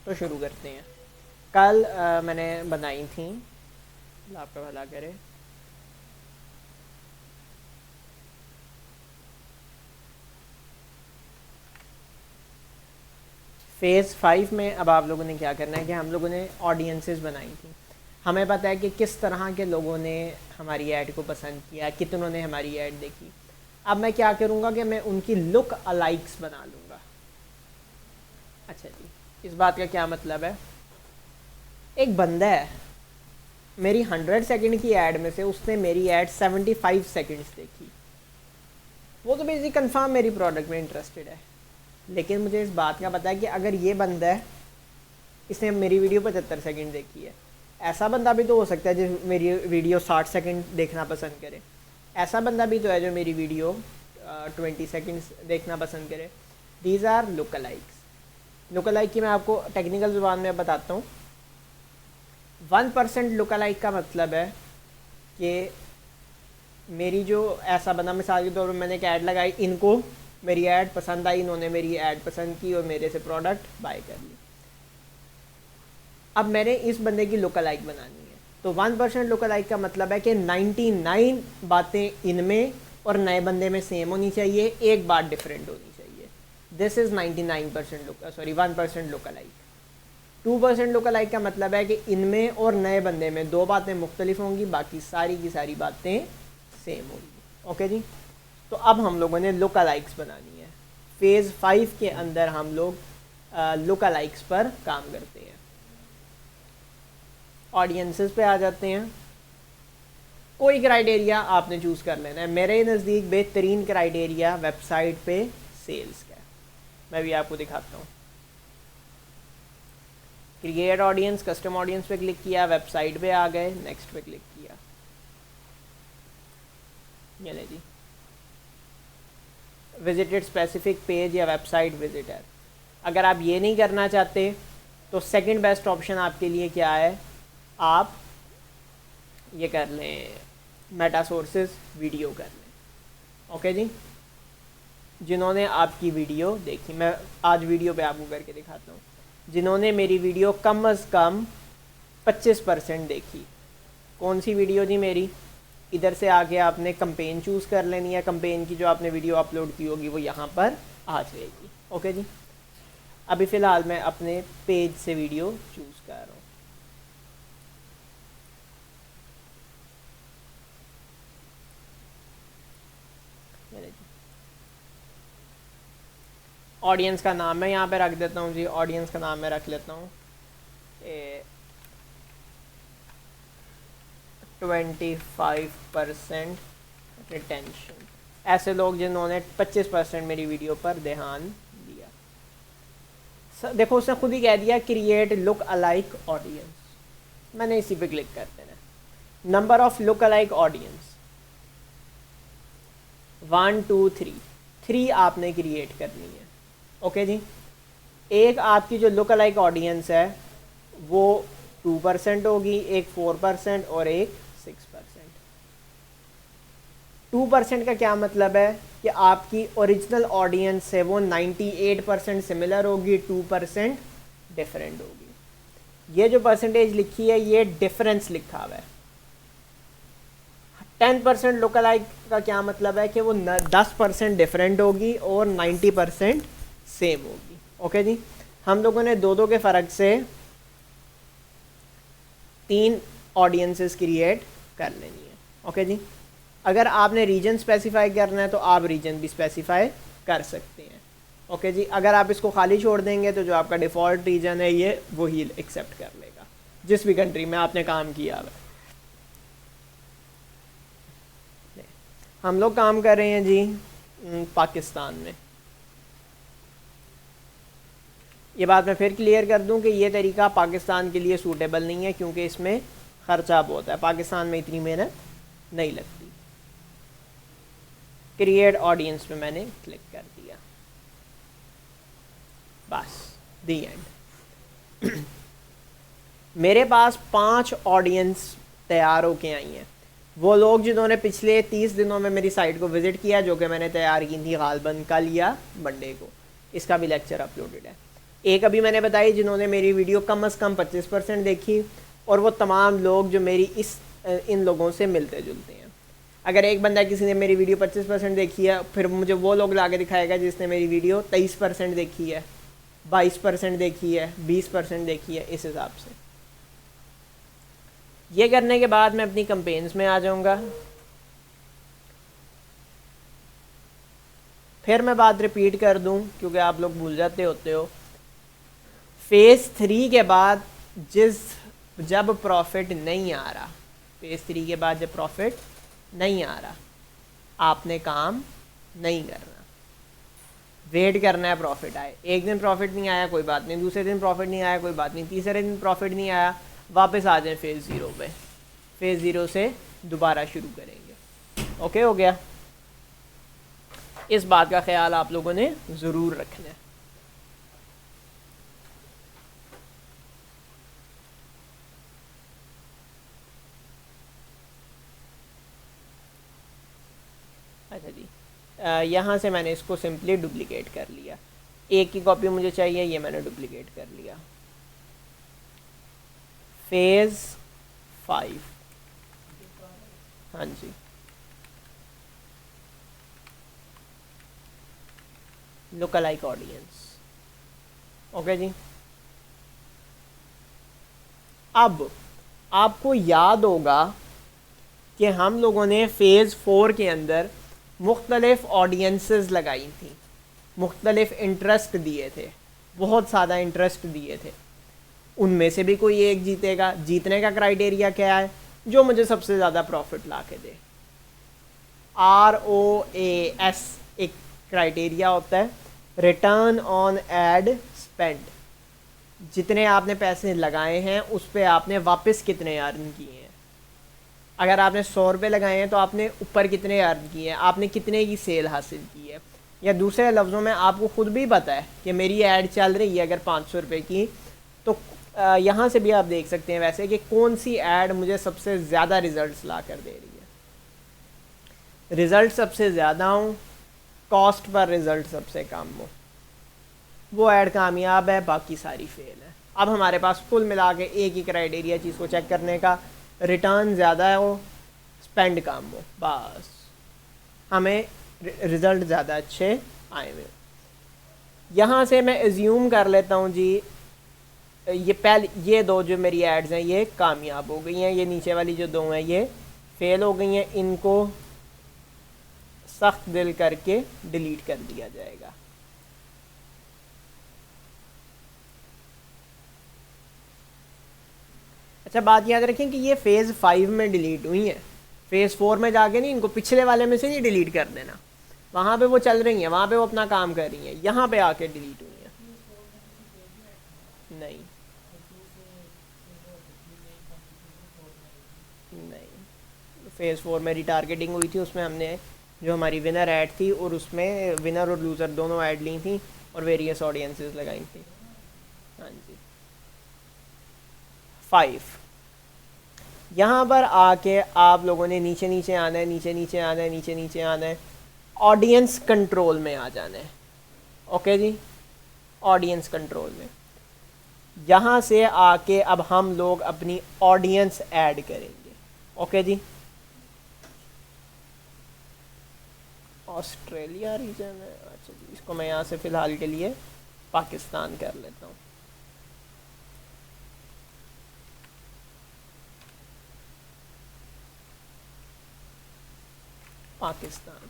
तो शुरू करते हैं। कल मैंने बनाई थी, अल्लाह आपका भला करे, फेज़ 5 में अब आप लोगों ने क्या करना है कि हम लोगों ने ऑडियंसेस बनाई थी। हमें पता है कि किस तरह के लोगों ने हमारी ऐड को पसंद किया, कितनों ने हमारी ऐड देखी। अब मैं क्या करूँगा कि मैं उनकी लुक अलाइक्स बना लूँगा। अच्छा जी, इस बात का क्या मतलब है? एक बंदा है, मेरी 100 सेकंड की ऐड में से उसने मेरी ऐड 75 सेकंड्स देखी। वो तो बेसिकली कंफर्म मेरी प्रोडक्ट में इंटरेस्टेड है। लेकिन मुझे इस बात का पता है कि अगर ये बंदा है, इसने मेरी वीडियो 75 सेकंड देखी है, ऐसा बंदा भी तो हो सकता है जो मेरी वीडियो 60 सेकंड देखना पसंद करे। ऐसा बंदा भी तो है जो मेरी वीडियो 20 सेकंड्स देखना पसंद करे। These are look alikes. Look alike की मैं आपको टेक्निकल ज़ुबान में बताता हूँ। 1% लुक अलाइक का मतलब है कि मेरी जो ऐसा बंदा, मिसाल के तौर पर मैंने एक ऐड लगाई, इनको मेरी ऐड पसंद आई, इन्होंने मेरी ऐड पसंद की और मेरे से प्रोडक्ट बाय कर ली। अब मैंने इस बंदे की लुक अलाइक बनानी है, तो 1% लुक अलाइक का मतलब है कि 99 बातें इनमें और नए बंदे में सेम होनी चाहिए, एक बात डिफरेंट होनी चाहिए। This is 99% look, sorry 1% look alike. 2% look alike का मतलब है कि इनमें और नए बंदे में दो बातें मुख्तलिफ होंगी, बाकी सारी की सारी बातें सेम होंगी। ओके जी, तो अब हम लोगों ने लुक अलाइक्स बनानी है। फेज़ 5 के अंदर हम लोग लुक अलाइक्स पर काम करते हैं। ऑडियंसेस पे आ जाते हैं। कोई क्राइटेरिया आपने चूज़ कर लेना है। मेरे नज़दीक बेहतरीन क्राइटेरिया वेबसाइट पे सेल्स का है। मैं भी आपको दिखाता हूँ। क्रिएट ऑडियंस, कस्टम ऑडियंस पे क्लिक किया, वेबसाइट पे आ गए, नेक्स्ट पे क्लिक किया। ये ले जी, विजिटेड स्पेसिफिक पेज या वेबसाइट विजिटर। अगर आप ये नहीं करना चाहते तो सेकंड बेस्ट ऑप्शन आपके लिए क्या है, आप ये कर लें, मेटा सोर्सेज वीडियो कर लें। ओके जी, जिन्होंने आपकी वीडियो देखी, मैं आज वीडियो पे आपको करके दिखाता हूँ। जिन्होंने मेरी वीडियो कम अज़ कम 25% देखी। कौन सी वीडियो जी मेरी? इधर से आके आपने कंपेन चूज़ कर लेनी है। कंपेन की जो आपने वीडियो अपलोड की होगी वो यहाँ पर आ जाएगी। ओके जी, अभी फ़िलहाल मैं अपने पेज से वीडियो चूज़ कर रहा हूँ। ऑडियंस का नाम मैं यहाँ पे रख देता हूँ जी। ऑडियंस का नाम मैं रख लेता हूँ 25% रिटेंशन। ऐसे लोग जिन्होंने 25% मेरी वीडियो पर ध्यान दिया। देखो उसने खुद ही कह दिया क्रिएट लुक अलाइक ऑडियंस। मैंने इसी पे क्लिक कर देना। Number of look alike audience 1 2 3 आपने क्रिएट करनी है। ओके जी, एक आपकी जो लुक अलाइक ऑडियंस है वो 2% होगी, एक 4% और एक 6%। 2% का क्या मतलब है कि आपकी ओरिजिनल ऑडियंस से वो 98% सिमिलर होगी, 2% डिफरेंट होगी। ये जो परसेंटेज लिखी है ये डिफरेंस लिखा हुआ है। 10% लुक अलाइक का क्या मतलब है कि वो 10% डिफरेंट होगी और 90% सेम होगी। ओके जी, हम लोगों ने दो के फ़र्क से 3 ऑडियंसेस क्रिएट कर लेनी है। ओके जी, अगर आपने रीजन स्पेसिफाई करना है तो आप रीजन भी स्पेसिफाई कर सकते हैं। ओके जी, अगर आप इसको खाली छोड़ देंगे तो जो आपका डिफ़ॉल्ट रीजन है ये वही एक्सेप्ट कर लेगा जिस भी कंट्री में आपने काम किया है। हम लोग काम कर रहे हैं जी पाकिस्तान में। ये बात मैं फिर क्लियर कर दूं कि ये तरीका पाकिस्तान के लिए सूटेबल नहीं है क्योंकि इसमें ख़र्चा बहुत है। पाकिस्तान में इतनी मेहनत नहीं लगती। क्रिएट ऑडियंस पे मैंने क्लिक कर दिया, बस दी एंड। मेरे पास 5 ऑडियंस तैयार होके आई हैं। वो लोग जिन्होंने पिछले 30 दिनों में मेरी साइट को विज़िट किया, जो कि मैंने तैयार की थी गालबन कल या मंडे को। इसका भी लेक्चर अपलोडेड है। एक अभी मैंने बताई जिन्होंने मेरी वीडियो कम से कम 25% देखी, और वो तमाम लोग जो मेरी इन लोगों से मिलते जुलते हैं। अगर एक बंदा किसी ने मेरी वीडियो 25% देखी है, फिर मुझे वो लोग ला के दिखाएगा जिसने मेरी वीडियो 23% देखी है, 22% देखी है, 20% देखी है, इस हिसाब से। ये करने के बाद मैं अपनी कंपेन्स में आ जाऊंगा। फिर मैं बात रिपीट कर दूं क्योंकि आप लोग भूल जाते होते हो। फेज़ 3 के बाद जब प्रॉफिट नहीं आ रहा, फेज़ 3 के बाद जब प्रॉफिट नहीं आ रहा, आपने काम नहीं करना, वेट करना है प्रॉफिट आए। एक दिन प्रॉफिट नहीं आया कोई बात नहीं, दूसरे दिन प्रॉफिट नहीं आया कोई बात नहीं, तीसरे दिन प्रॉफिट नहीं आया, वापस आ जाए फेज़ 0 पे, फेज़ 0 से दोबारा शुरू करेंगे। ओके हो गया? इस बात का ख्याल आप लोगों ने ज़रूर रखना है। अच्छा जी, यहाँ से मैंने इसको सिंपली डुप्लिकेट कर लिया। एक की कॉपी मुझे चाहिए, ये मैंने डुप्लिकेट कर लिया। फेज़ 5, हाँ जी, लुकलाइक ऑडियंस। ओके जी। अब आपको याद होगा कि हम लोगों ने फ़ेज़ 4 के अंदर मुख्तलिफ़ ऑडियंसेस लगाई थी, मुख्तलिफ़ इंटरेस्ट दिए थे, बहुत ज़्यादा इंटरेस्ट दिए थे। उनमें से भी कोई एक जीतेगा। जीतने का क्राइटेरिया क्या है? जो मुझे सबसे ज़्यादा प्रॉफिट ला के दे। ROAS एक क्राइटेरिया होता है, रिटर्न ऑन एड स्पेंड। जितने आपने पैसे लगाए हैं उस पर आपने वापस कितने अर्न किए हैं। अगर आपने 100 रुपये लगाए हैं तो आपने ऊपर कितने अर्न किए हैं, आपने कितने की सेल हासिल की है। या दूसरे लफ्ज़ों में आपको ख़ुद भी पता है कि मेरी ऐड चल रही है अगर 500 रुपये की, तो यहाँ से भी आप देख सकते हैं वैसे कि कौन सी ऐड मुझे सबसे ज़्यादा रिज़ल्ट्स ला कर दे रही है। रिज़ल्ट सबसे ज़्यादा हो, कॉस्ट पर रिज़ल्ट सबसे कम हो, वो ऐड कामयाब है, बाकी सारी फेल है। अब हमारे पास कुल मिला के एक ही क्राइटेरिया चीज़ को चेक करने का, रिटर्न ज़्यादा हो, स्पेंड कम हो, बस हमें रिज़ल्ट ज़्यादा अच्छे आए हुए। यहाँ से मैं एज्यूम कर लेता हूँ जी, ये दो जो मेरी एड्स हैं ये कामयाब हो गई हैं, ये नीचे वाली जो दो हैं ये फेल हो गई हैं, इनको सख्त दिल करके डिलीट कर दिया जाएगा। अच्छा, बात याद रखें कि ये फेज़ 5 में डिलीट हुई हैं, फेज़ 4 में जाके नहीं, इनको पिछले वाले में से नहीं डिलीट कर देना। वहाँ पे वो चल रही हैं, वहाँ पे वो अपना काम कर रही हैं, यहाँ पे आके डिलीट हुई हैं। नहीं नहीं, फेज़ 4 में रिटारगेटिंग हुई थी, उसमें हमने जो हमारी विनर ऐड थी और उसमें विनर और लूज़र दोनों ऐड ली थी और वेरियस ऑडियंसेस लगाई थी। हाँ जी। 5 यहाँ पर आके आप लोगों ने नीचे नीचे आना है, नीचे नीचे आना है, नीचे नीचे आना है, ऑडियंस कंट्रोल में आ जाना है। ओके जी, ऑडियंस कंट्रोल में यहाँ से आके अब हम लोग अपनी ऑडियंस ऐड करेंगे। ओके जी, ऑस्ट्रेलिया रीजन है। अच्छा जी, इसको मैं यहाँ से फ़िलहाल के लिए पाकिस्तान कर लेता हूँ। पाकिस्तान।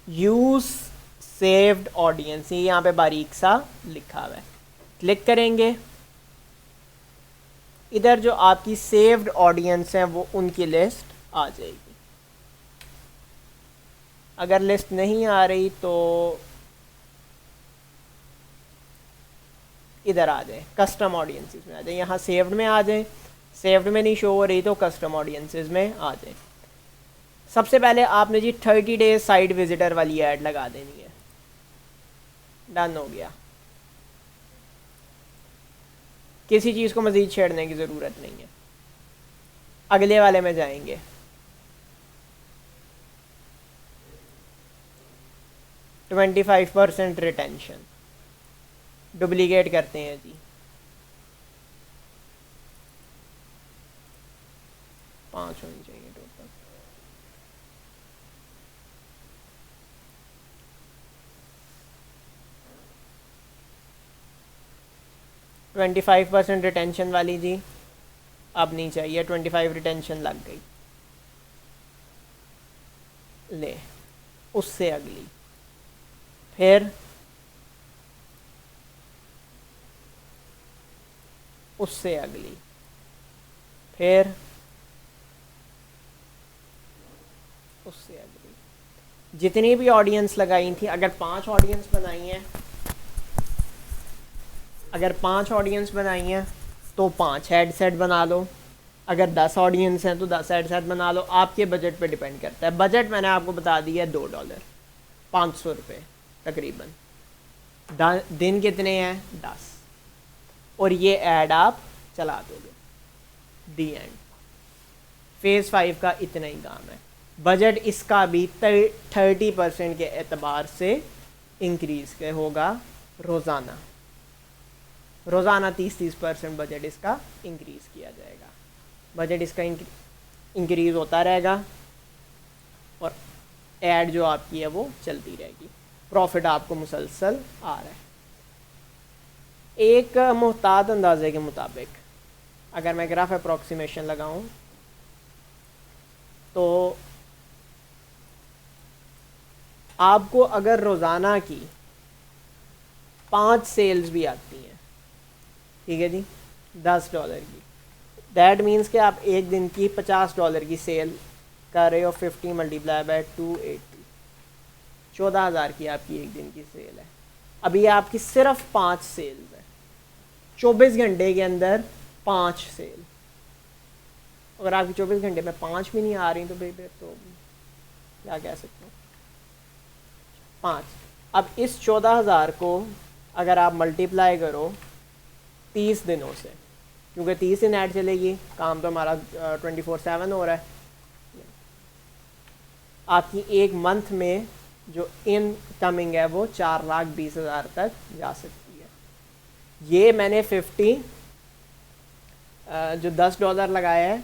यूज़ सेव्ड ऑडियंस, ये यहाँ पे बारीक सा लिखा हुआ है, क्लिक करेंगे। इधर जो आपकी सेव्ड ऑडियंस हैं वो उनकी लिस्ट आ जाएगी। अगर लिस्ट नहीं आ रही तो इधर आ जाए, कस्टम ऑडियंसेस में आ जाए, यहाँ सेव्ड में आ जाए, सेव्ड में नहीं शो हो रही तो कस्टम ऑडियंसेस में आ जाए। सबसे पहले आपने जी 30 डेज साइट विजिटर वाली ऐड लगा देनी है। डन हो गया, किसी चीज़ को मज़ीद छेड़ने की ज़रूरत नहीं है। अगले वाले में जाएंगे, %25 रिटेंशन। डुप्लीकेट करते हैं जी, 5 होनी चाहिए टोटल। ट्वेंटी 25% रिटेंशन वाली जी अब नहीं चाहिए, 25 रिटेंशन लग गई। ले, उससे अगली, फिर उससे अगली, फिर उससे अगली, जितनी भी ऑडियंस लगाई थी, अगर 5 ऑडियंस बनाई हैं, अगर 5 ऑडियंस बनाई हैं तो 5 हेडसेट बना लो, अगर 10 ऑडियंस हैं तो 10 हेडसेट बना लो। आपके बजट पे डिपेंड करता है। बजट मैंने आपको बता दिया है $2, 500 रुपये तकरीबन। दिन कितने हैं? 10। और ये ऐड आप चला दोगे। दी एंड। फेज़ 5 का इतना ही काम है। बजट इसका भी 30% के एतबार से इंक्रीज़ के होगा रोज़ाना। रोज़ाना 30% बजट इसका इंक्रीज़ किया जाएगा। बजट इसका इंक्रीज़ होता रहेगा और ऐड जो आपकी है वो चलती रहेगी। प्रॉफिट आपको मुसलसल आ रहा है। एक मुहतात अंदाजे के मुताबिक अगर मैं ग्राफ अप्रॉक्सीमेशन लगाऊं तो आपको अगर रोज़ाना की 5 सेल्स भी आती हैं, ठीक है जी, $10 की, दैट मीन्स कि आप एक दिन की $50 की सेल कर रहे हो। 50 मल्टीप्लाई बाय 280, 14,000 की आपकी एक दिन की सेल है। अभी आपकी सिर्फ 5 सेल्स है, 24 घंटे के अंदर 5 सेल। अगर आपकी 24 घंटे में 5 भी नहीं आ रही तो फिर तो क्या कह सकते हो। 5। अब इस 14,000 को अगर आप मल्टीप्लाई करो 30 दिनों से, क्योंकि 30 दिन ऐड चलेगी, काम तो हमारा 24/7 हो रहा है। आपकी एक मंथ में जो इनकमिंग है वो 4,20,000 तक जा सकती है। ये मैंने 50 जो $10 लगाया है,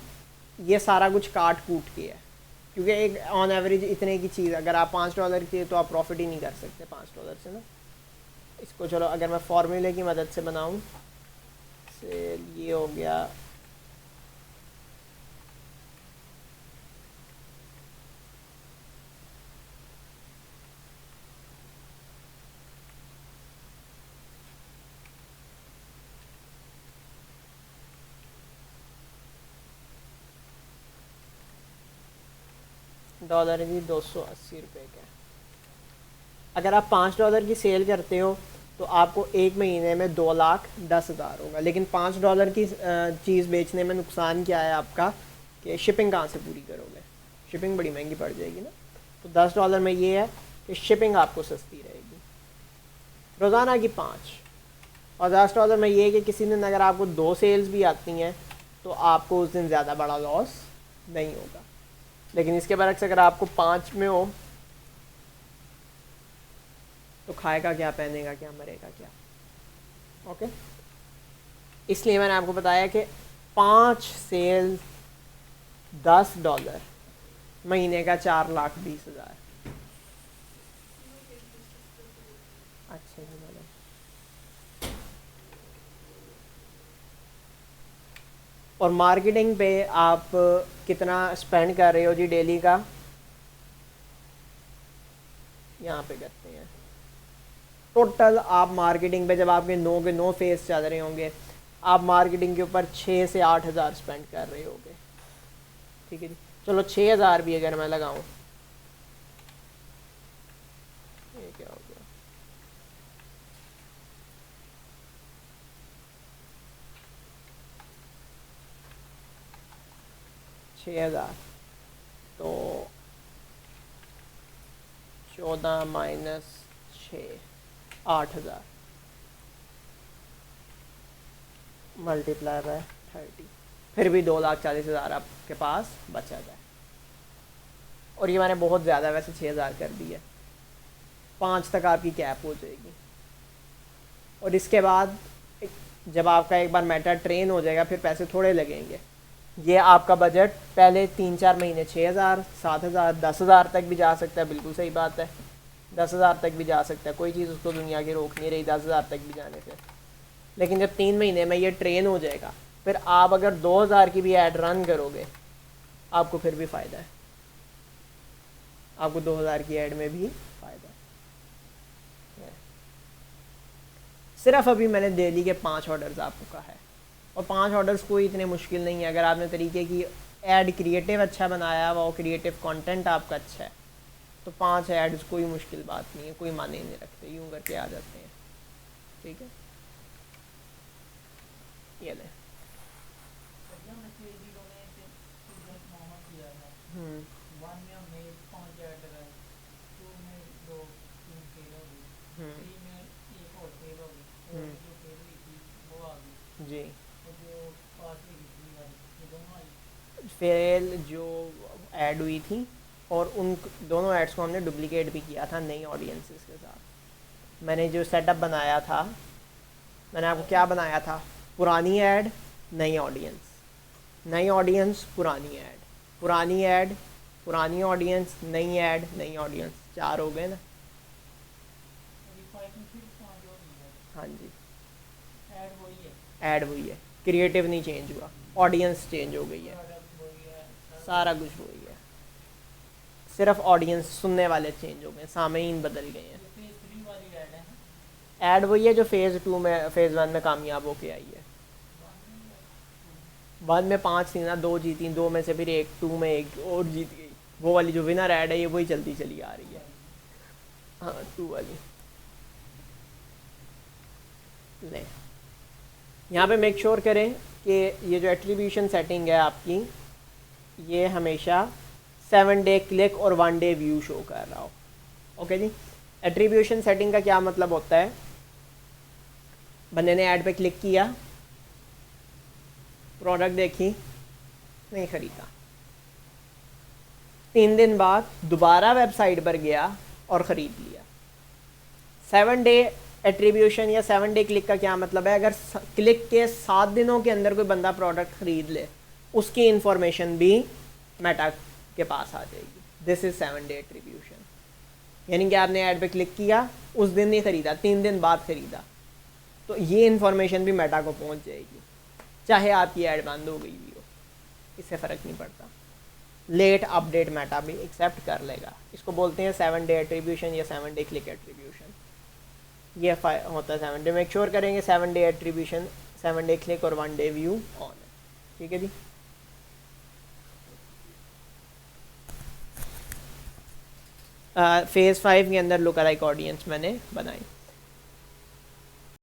ये सारा कुछ काट कूट के है, क्योंकि एक ऑन एवरेज इतने की चीज़ अगर आप $5 की तो आप प्रॉफिट ही नहीं कर सकते $5 से ना। इसको चलो अगर मैं फॉर्मूले की मदद से बनाऊं, से ये हो गया डॉलर जी $280 का। अगर आप $5 की सेल करते हो तो आपको एक महीने में 2,10,000 होगा। लेकिन $5 की चीज़ बेचने में नुकसान क्या है आपका, कि शिपिंग कहाँ से पूरी करोगे, शिपिंग बड़ी महंगी पड़ जाएगी ना। तो $10 में ये है कि शिपिंग आपको सस्ती रहेगी। रोज़ाना की 5, और $10 में ये है कि किसी दिन अगर आपको 2 सेल्स भी आती हैं तो आपको उस दिन ज़्यादा बड़ा लॉस नहीं होगा। लेकिन इसके बरक्स अगर आपको 5 में हो तो खाएगा क्या, पहनेगा क्या, मरेगा क्या। ओके, इसलिए मैंने आपको बताया कि 5 सेल $10, महीने का 4,20,000। अच्छा जी मैडम, और मार्केटिंग पे आप कितना स्पेंड कर रहे हो जी डेली का, यहाँ पे करते हैं टोटल। आप मार्केटिंग पे जब आपके 9 के 9 फेस चल रहे होंगे, आप मार्केटिंग के ऊपर 6 से 8,000 स्पेंड कर रहे होगे, ठीक है जी। चलो 6,000 भी अगर मैं लगाऊं, ये क्या हो गया, $6,000 तो 14 माइनस 6, 8,000 मल्टीप्लाई बाय 30, फिर भी 2,40,000 आपके पास बचा जाए। और ये मैंने बहुत ज़्यादा वैसे 6,000 कर दी है, 5 तक आपकी कैप हो जाएगी। और इसके बाद जब आपका एक बार मेटा ट्रेन हो जाएगा फिर पैसे थोड़े लगेंगे। ये आपका बजट पहले 3-4 महीने 6,000, 7,000, 10,000 तक भी जा सकता है, बिल्कुल सही बात है, 10,000 तक भी जा सकता है, कोई चीज़ उसको दुनिया की रोक नहीं रही 10,000 तक भी जाने से। लेकिन जब 3 महीने में ये ट्रेन हो जाएगा फिर आप अगर 2,000 की भी ऐड रन करोगे आपको फिर भी फ़ायदा है, आपको 2,000 की ऐड में भी फ़ायदा है। सिर्फ अभी मैंने डेली के 5 ऑर्डर्स आपको कहा है, और 5 ऑर्डर्स कोई इतने मुश्किल नहीं है। अगर आपने तरीके की ऐड क्रिएटिव अच्छा बनाया हुआ, क्रिएटिव कंटेंट आपका अच्छा है, तो 5 ऐड्स कोई मुश्किल बात नहीं है, कोई माने नहीं रखते, यूँ करके आ जाते हैं। ठीक है, ये लें। जी, फेल जो ऐड हुई थी और उन दोनों एड्स को हमने डुप्लीकेट भी किया था नई ऑडियंसेस के साथ। मैंने जो सेटअप बनाया था, मैंने आपको क्या बनाया था, पुरानी ऐड नई ऑडियंस, नई ऑडियंस पुरानी ऐड, पुरानी ऐड पुरानी ऑडियंस, नई ऐड नई ऑडियंस, 4 हो गए ना। हाँ जी, ऐड हुई है, क्रिएटिव नहीं चेंज हुआ, ऑडियंस चेंज हो गई है, सारा कुछ वही है, सिर्फ ऑडियंस सुनने वाले चेंज हो गए, सामीन बदल गए हैं। ऐड वही है जो फेज़ 2 में, फेज़ 1 में कामयाब होके आई है। 1 में 5 थी ना, 2 जीती, 2 में से फिर एक 2 में एक और जीत गई, वो वाली जो विनर ऐड है ये वही चलती चली आ रही है। हाँ 2 वाली ले। यहाँ पे मेक श्योर करें कि ये जो एट्रीब्यूशन सेटिंग है आपकी, ये हमेशा 7 डे क्लिक और 1 डे व्यू शो कर रहा हो। ओके जी, एट्रीब्यूशन सेटिंग का क्या मतलब होता है, बंदे ने ऐड पे क्लिक किया, प्रोडक्ट देखी, नहीं ख़रीदा, 3 दिन बाद दोबारा वेबसाइट पर गया और ख़रीद लिया। 7 डे एट्रीब्यूशन या 7 डे क्लिक का क्या मतलब है, अगर क्लिक के 7 दिनों के अंदर कोई बंदा प्रोडक्ट ख़रीद ले उसकी इंफॉर्मेशन भी मेटा के पास आ जाएगी। दिस इज़ 7 डे एट्रीब्यूशन, यानी कि आपने ऐड पे क्लिक किया, उस दिन नहीं ख़रीदा, 3 दिन बाद ख़रीदा, तो ये इन्फॉर्मेशन भी मेटा को पहुंच जाएगी, चाहे आपकी ऐड बंद हो गई भी हो, इससे फ़र्क नहीं पड़ता। लेट अपडेट मेटा भी एक्सेप्ट कर लेगा, इसको बोलते हैं 7 डे एट्रीब्यूशन या 7 डे क्लिक एट्रीब्यूशन। ये होता है 7 डे। मेक श्योर करेंगे 7 डे एट्रीब्यूशन, 7 डे क्लिक और 1 डे व्यू ऑन है। ठीक है जी, फेज़ 5 के अंदर लुक अलाइक ऑडियंस मैंने बनाई।